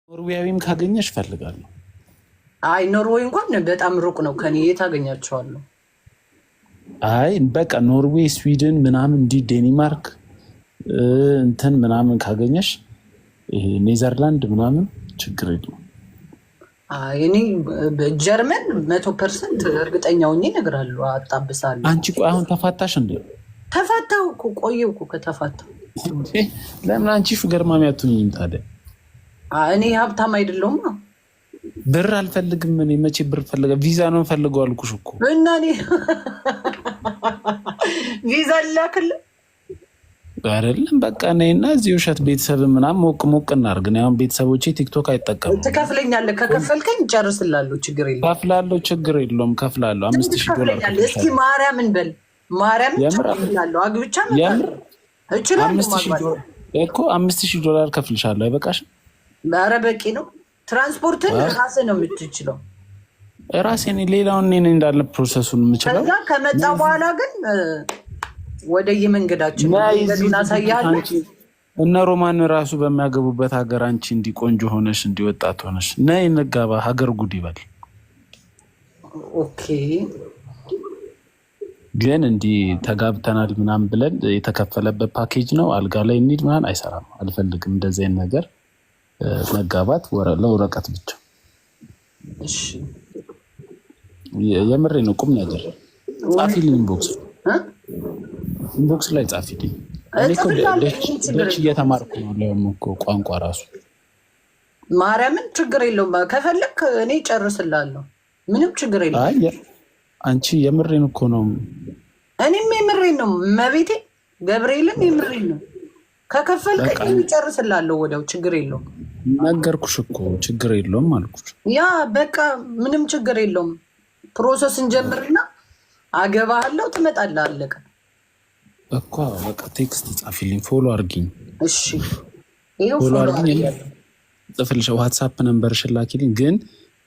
ኖርዌያዊም ካገኘሽ ፈልጋለሁ። አይ ኖርዌይ እንኳን በጣም ሩቅ ነው ከኔ። የት አገኛቸዋለሁ? አይ በቃ ኖርዌይ፣ ስዊድን ምናምን እንዲ ዴንማርክ እንትን ምናምን ካገኘሽ ይሄ ኔዘርላንድ ምናምን ችግር የለም። አይ እኔ በጀርመን 100% እርግጠኛ ሆኜ እነግራለሁ። አጣብሳለሁ። አንቺ ቆይ አሁን ተፋታሽ እንዴ? ተፋታው እኮ ቆየው እኮ ከተፋታው። ለምን አንቺ ሹገር ማሚ አትሆኚም ታዲያ? እኔ ሀብታም አይደለሁም። ብር አልፈልግም። እኔ መቼ ብር ፈልገ? ቪዛ ነው ፈልገው አልኩሽ እኮ። እና እኔ ቪዛ ላክል አይደለም በቃ ነይና እዚህ ውሸት ቤተሰብ ምናምን ሞቅ ሞቅ እናድርግ። ነው አሁን ቤተሰቦቼ ቲክቶክ አይጠቀሙም። ትከፍለኛለህ? ከከፈልከኝ ጨርስላለሁ። ችግር የለውም። ከፍላለሁ። ችግር የለውም። ከፍላለሁ። $5000 እስኪ ማርያምን በል። ማርያምን ጨርስላለሁ። አግብቻ ነበር እችላለሁ እኮ $5000 ከፍልሻለሁ። አይበቃሽም? ኧረ በቂ ነው። ትራንስፖርትን ራስህ ነው የምትችለው። ራሴን ሌላውን እኔ እንዳለ ፕሮሰሱን የምችለው። ከዛ ከመጣ በኋላ ግን ወደ የመንገዳችን እናሳያለን። እነ ሮማን ራሱ በሚያገቡበት ሀገር አንቺ እንዲ ቆንጆ ሆነሽ እንዲወጣት ሆነሽ ነይ እንጋባ፣ ሀገር ጉድ ይበል። ኦኬ ግን እንዲ ተጋብተናል ምናምን ብለን የተከፈለበት ፓኬጅ ነው አልጋ ላይ እንሂድ ምናምን አይሰራም። አልፈልግም እንደዚህ አይነት ነገር። መጋባት ለወረቀት ብቻ። እሺ የምሬ ነው። ቁም ነገር ጻፊልኝ ኢንቦክስ ላይ ጻፊልኝ። ደች እየተማርኩ ነው። ለምን እኮ ቋንቋ ራሱ ማርያምን ችግር የለውም። ከፈለክ እኔ ጨርስላለሁ። ምንም ችግር የለም። አይ አንቺ የምሬን እኮ ነው። እኔም የምሬን ነው። መቤቴ ገብርኤልም የምሬን ነው። ከከፈልክ ጨርስላለሁ ወዲያው። ችግር የለውም። ነገርኩሽ እኮ ችግር የለውም አልኩሽ። ያ በቃ ምንም ችግር የለውም። ፕሮሰስ እንጀምርና አገባለሁ፣ ትመጣለህ። አለቀ እኮ በቃ። ቴክስት ጻፊልኝ፣ ፎሎ አድርጊኝ። እሺ ይሄው ፎሎ አድርጊኝ። ጽፍልሽ ዋትስአፕ ነምበርሽን ላኪልኝ። ግን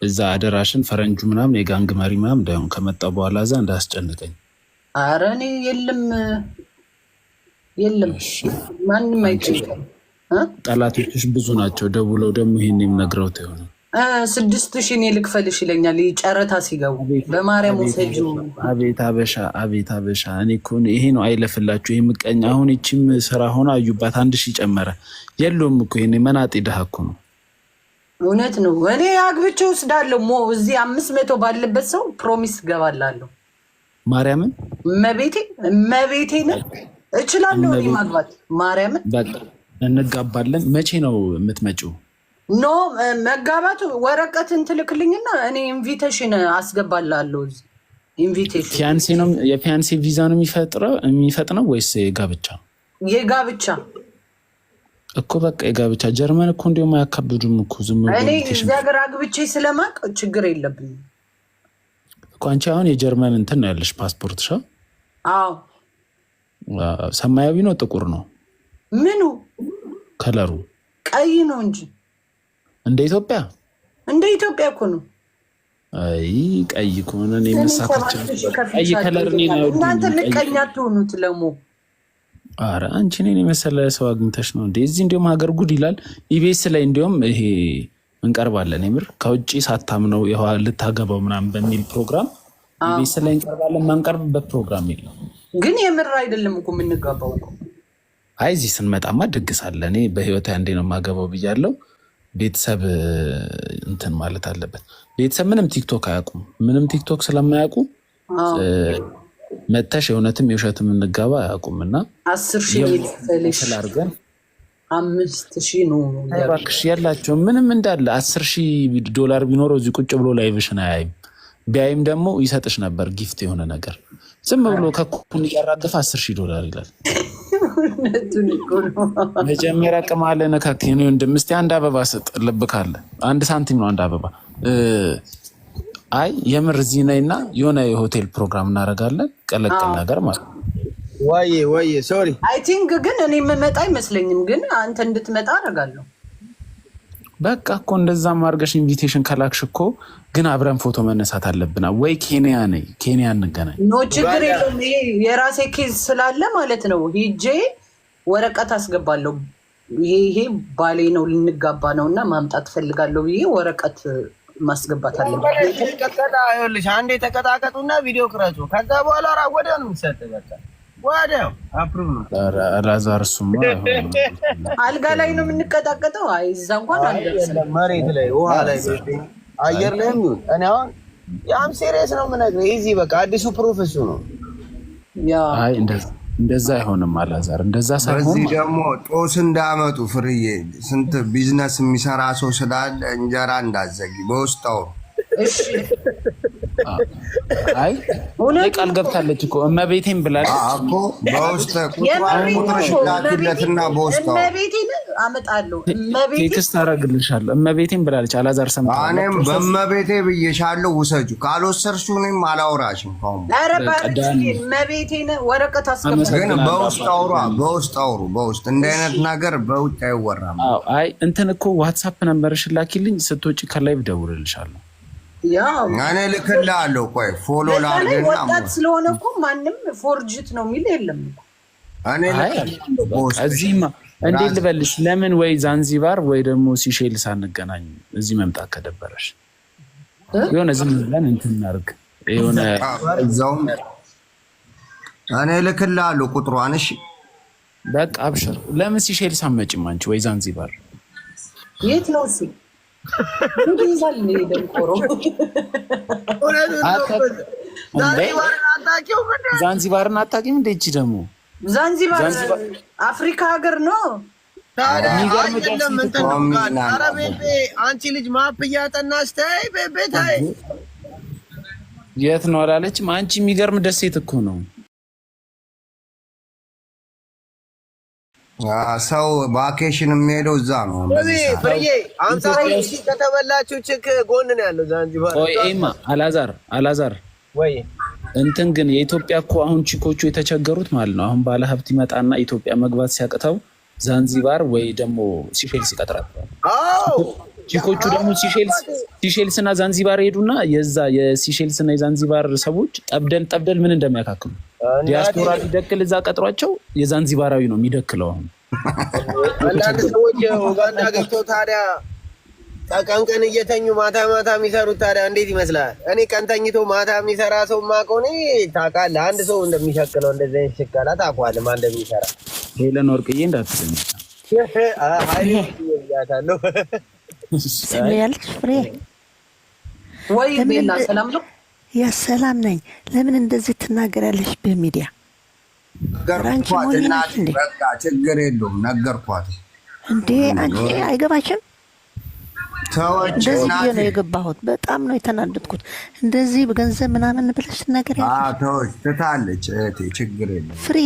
እዛ አደራሽን ፈረንጁ ምናምን የጋንግ መሪ ምናምን እንዳይሆን ከመጣ በኋላ እዛ እንዳያስጨንቀኝ። ኧረ እኔ የለም ማንም አይጨንቀኝ። ጠላቶችሽ ብዙ ናቸው። ደውለው ደግሞ ይሄን የምነግረውት የሆነ 6000 እኔ ልክፈልሽ ይለኛል። ጨረታ ሲገቡ በማርያም ወሰጁ። አቤት አበሻ፣ አቤት አበሻ። እኔ እኮ ይሄ ነው አይለፍላችሁ። ይሄ ምቀኛ። አሁን ይቺም ስራ ሆነ አዩባት 1000 ጨመረ። የለውም እኮ ይሄ መናጤ ድሃ እኮ ነው። እውነት ነው። እኔ አግብቼ ወስዳለሁ። እዚህ 500 ባለበት ሰው ፕሮሚስ ገባላለሁ። ማርያምን መቤቴ ነው እችላለሁ እኔ ማግባት። ማርያምን በቃ እንጋባለን። መቼ ነው የምትመጪው? ኖ መጋባት ወረቀትን ትልክልኝና እኔ ኢንቪቴሽን አስገባላለሁ። ኢንቪቴሽን ፊያንሴ ነው የፊያንሴ ቪዛ ነው የሚፈጥነው ወይስ የጋብቻ? የጋብቻ እኮ በቃ የጋብቻ። ጀርመን እኮ እንዲያውም አያካብዱም እኮ ዝም ብሎ። እኔ እዚህ ሀገር አግብቼ ስለማቅ ችግር የለብኝም እኮ። አንቺ አሁን የጀርመን እንትን ነው ያለሽ ፓስፖርት ሻ? አዎ። ሰማያዊ ነው ጥቁር ነው? ምኑ ከለሩ? ቀይ ነው እንጂ እንደ ኢትዮጵያ እኮ ነው። አይ ቀይ ከሆነ ነው መሳካቸው። ቀይ ከለር ነው። እናንተ ምቀኛ አትሆኑት ለሞ። ኧረ አንቺ ነኝ መሰለ ሰው አግኝተሽ ነው እንዴ? እዚህ እንዲያውም ሀገር ጉድ ይላል ኢቢኤስ ላይ። እንዲያውም ይሄ እንቀርባለን የምር ከውጪ ሳታምነው ልታገባው ምናምን በሚል ፕሮግራም ኢቢኤስ ላይ እንቀርባለን። ማንቀርብበት ፕሮግራም የለም። ግን የምር አይደለም እኮ የምንጋባው እኮ። አይ እዚህ ስንመጣማ ድግስ አለ። እኔ በህይወት አንዴ ነው የማገባው ብያለሁ። ቤተሰብ እንትን ማለት አለበት። ቤተሰብ ምንም ቲክቶክ አያውቁም። ምንም ቲክቶክ ስለማያውቁ መተሽ የእውነትም የውሸትም እንጋባ አያውቁም። እና 10,000 ስላርገን 5,000 ነው እባክሽ ያላቸው ምንም እንዳለ $10,000 ቢኖረው እዚህ ቁጭ ብሎ ላይቭሽን አያይም። ቢያይም ደግሞ ይሰጥሽ ነበር ጊፍት የሆነ ነገር። ዝም ብሎ ከኩን እያራገፈ $10,000 ይላል። መጀመሪያ ቅማለ ነካክ ነው እንደምስቲ አንድ አበባ ስጥ። ልብ ካለ 1 ሳንቲም ነው አንድ አበባ። አይ የምር እዚህ ነይና የሆነ የሆቴል ፕሮግራም እናደርጋለን። ቀለቀል ነገር ማለት ወይ ሶሪ። አይ ቲንክ ግን እኔ የምመጣ አይመስለኝም። ግን አንተ እንድትመጣ አደርጋለሁ። በቃ እኮ እንደዛም አድርገሽ ኢንቪቴሽን ከላክሽ እኮ ግን አብረን ፎቶ መነሳት አለብና ወይ ኬንያ እንገናኝ። ኖ ችግር የለውም። ይሄ የራሴ ኬዝ ስላለ ማለት ነው ሂጄ ወረቀት አስገባለሁ። ይሄ ባሌ ነው ልንጋባ ነውና ማምጣት ፈልጋለሁ ብዬ ወረቀት ማስገባት አለበት። ይኸውልሽ አንዴ ተቀጣቀጡና ቪዲዮ ቅረጹ። ከዛ በኋላ ወዲያው ነው የሚሰጠው። በቃ ወዲያው አፕሩቭ ነው። አላዛር እሱማ አልጋ ላይ ነው የምንቀጣቀጠው። አይ እዛ እንኳን አንደርስም። መሬት ላይ ውሃ ላይ አየር ላይ ነው። እኔ አሁን ያም ሲሪየስ ነው የምነግርህ። እዚህ በቃ አዲሱ ፕሮፌሱ ነው። ያ አይ እንደዛ አይሆንም አላዛር፣ እንደዛ ሳይሆን በዚህ ደግሞ ጦስ እንዳመጡ ፍርዬ ስንት ቢዝነስ የሚሰራ ሰው ስላለ እንጀራ እንዳዘጊ በውስጣው እሺ አይ ቃል ገብታለች እኮ እመቤቴን ብላለች እኮ በውስጥ ቁጥርሽ ላኪለትና በውስጣው እመቤቴን አመጣለሁ። ቴክስት አደርግልሻለሁ። እመቤቴን ብላለች። አላዛር ሰምተሃል? እኔም በእመቤቴ ብዬሻለሁ ውሰጁ። ካልወሰድሽው እኔም አላወራሽም። ኧረ እመቤቴን ወረቀት አስቀምጥ። ግን በውስጥ አውራ፣ በውስጥ አውሩ። በውስጥ እንዲህ አይነት ነገር በውጭ አይወራም። አይ እንትን እኮ ዋትሳፕ ነምበርሽን ላኪልኝ፣ ስትወጪ ከላይቭ እደውልልሻለሁ። እኔ ልክልሃለሁ። ቆይ ፎሎ ላድርግና ወጣት ስለሆነ እኮ ማንም ፎርጅት ነው የሚል የለም። እኔ እዚህማ እንዴት ልበልሽ? ለምን ወይ ዛንዚባር ወይ ደግሞ ሲሼልስ አንገናኝ? እዚህ መምጣት ከደበረሽ የሆነ ዝም ብለን እንትን እናድርግ። የሆነ እዛውም እኔ ልክልሃለሁ ቁጥሯን። እሺ በቃ አብሽር። ለምን ሲሼልስ አትመጭም አንቺ? ወይ ዛንዚባር የት ነው እሱ? ዛንዚባርን አታውቂም? እንደ እቺ ደግሞ ዛንዚባር አፍሪካ ሀገር ነው። አንቺ ልጅ ማፕ እያጠናሽ ተይ ቤት የት ነው አላለችም? አንቺ የሚገርም ደሴት እኮ ነው። ሰው ቫኬሽን የሚሄደው እዛ ነው። ከተበላችሁ ችክ ጎን ነው ያለው ዛንዚባር። ኤማ አላዛር ወይ እንትን ግን የኢትዮጵያ እኮ አሁን ቺኮቹ የተቸገሩት ማለት ነው። አሁን ባለ ሀብት ይመጣና ኢትዮጵያ መግባት ሲያቅተው ዛንዚባር ወይ ደግሞ ሲሼልስ ይቀጥራቸዋል። ቺኮቹ ደግሞ ሲሼልስ እና ዛንዚባር ሄዱና የዛ የሲሼልስ እና የዛንዚባር ሰዎች ጠብደል ምን እንደሚያካክሉ ዲያስፖራ ሊደክል እዛ ቀጥሯቸው የዛንዚባራዊ ነው የሚደክለው። አሁን አንዳንድ ሰዎች ኡጋንዳ ገብተው ታዲያ ቀን እየተኙ ማታ የሚሰሩት ታዲያ እንዴት ይመስላል? እኔ ቀን ተኝቶ ማታ የሚሰራ ሰው ማቆኔ ታውቃለህ። አንድ ሰው እንደሚሸክለው እንደዚህ አይነት ሽከላ ታውቃለህ ማን እንደሚሰራ። ሄለን ወርቅዬ እንዳትሰኝ ያታለሁ ስሜያለሽ ፍሬ ወይ ቤላ ሰላም ነው? ሰላም ነኝ። ለምን እንደዚህ ትናገራለሽ በሚዲያ? ራንቺ ሞኝነሽ እንዴ? በቃ ችግር የለውም ነገርኳት እንዴ። አንቺ አይገባሽም? እንደዚህ ነው የገባሁት። በጣም ነው የተናደድኩት። እንደዚህ በገንዘብ ምናምን ብለሽ ትናገሪያለሽ። ትታለች እህቴ፣ ችግር የለም ፍሬ።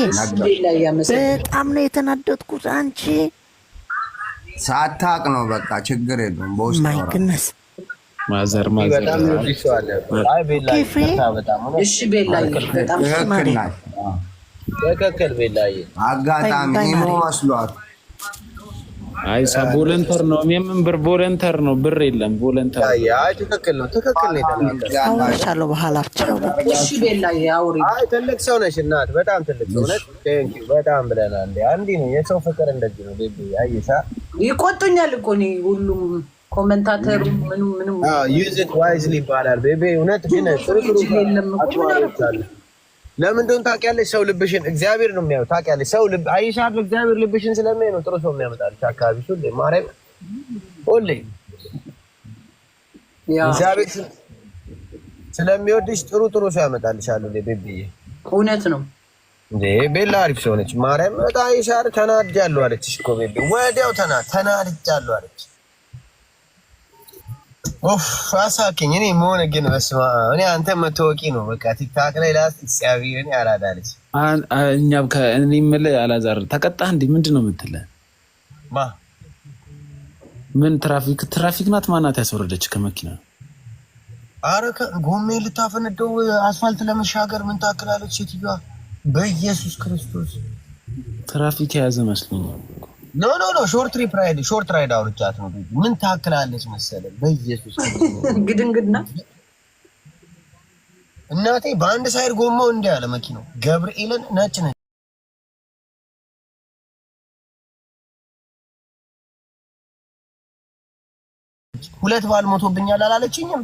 በጣም ነው የተናደድኩት። አንቺ ሳታቅ ነው። በቃ ችግር የለውም። በውስጥ ማይ ግነስ ማዘር እሺ ቤላዬ በጣም ትክክል ቤላዬ። አጋጣሚ ሞ መስሏት። አይ ቮለንተር ነው። የምን ብር ቮለንተር ነው? ብር የለም ቮለንተር። አይ ትክክል ነው አውርቻለሁ በኋላ ብቻው። እሺ ቤላዬ አውሪ። አይ ትልቅ ሰው ነሽ እናት፣ በጣም ትልቅ ሰው ነሽ። ቴንክ ዩ በጣም ብለናል። አንዲ ነው የሰው ፍቅር እንደዚህ ነው ቤቢ። አይሳ ይቆጡኛል እኮ ነው ሁሉም ኮሜንታተሩ ምኑ ዩዝ ኢት ዋይዝሊ ይባላል ቤቢ። እውነት ግን ለምን እንደሆነ ታውቂያለሽ? ሰው ልብሽን እግዚአብሔር ነው የሚያየው። ታውቂያለሽ? ሰው ልብ አይሻል እግዚአብሔር ልብሽን ስለሚያይ ነው ጥሩ ሰው የሚያመጣልሽ አካባቢሽ ሁሌ። ማርያም ሁሌ እግዚአብሔር ስለሚወድሽ ጥሩ ሰው ያመጣልሻል ቤቢዬ። እውነት ነው እንዴ ቤላ አሪፍ ሰው ነች። ማርያም በጣም አይሻል ተናድጃለሁ አለችሽ እኮ ቤቢ። ወዲያው ተናድጃለሁ አለች። ኦፍ አሳከኝ። እኔ መሆን ግን በስማ እኔ አንተ መተወቂ ነው በቃ ቲክታክ ላይ ላስ እግዚአብሔርን ያራዳለች። እኛም ከእኔ የምልህ አላዛር ተቀጣህ እንዴ? ምንድን ነው የምትለው? ምን ትራፊክ ናት? ማናት ያስወረደች ከመኪና? አረ ጎሜ ልታፈነደው አስፋልት ለመሻገር ምን ታክላለች ሴትዮዋ? በኢየሱስ ክርስቶስ ትራፊክ የያዘ መስሎኛል። ኖ ሾርት ራይድ አውርቻት ነው። ምን ታክላለች መሰለህ? በኢየሱስ ግድንግድና እናቴ በአንድ ሳይድ ጎማው እንዲህ ያለ መኪናው ገብርኤልን ነጭ አለች። 2 ባል ሞቶብኛል አላለችኝም?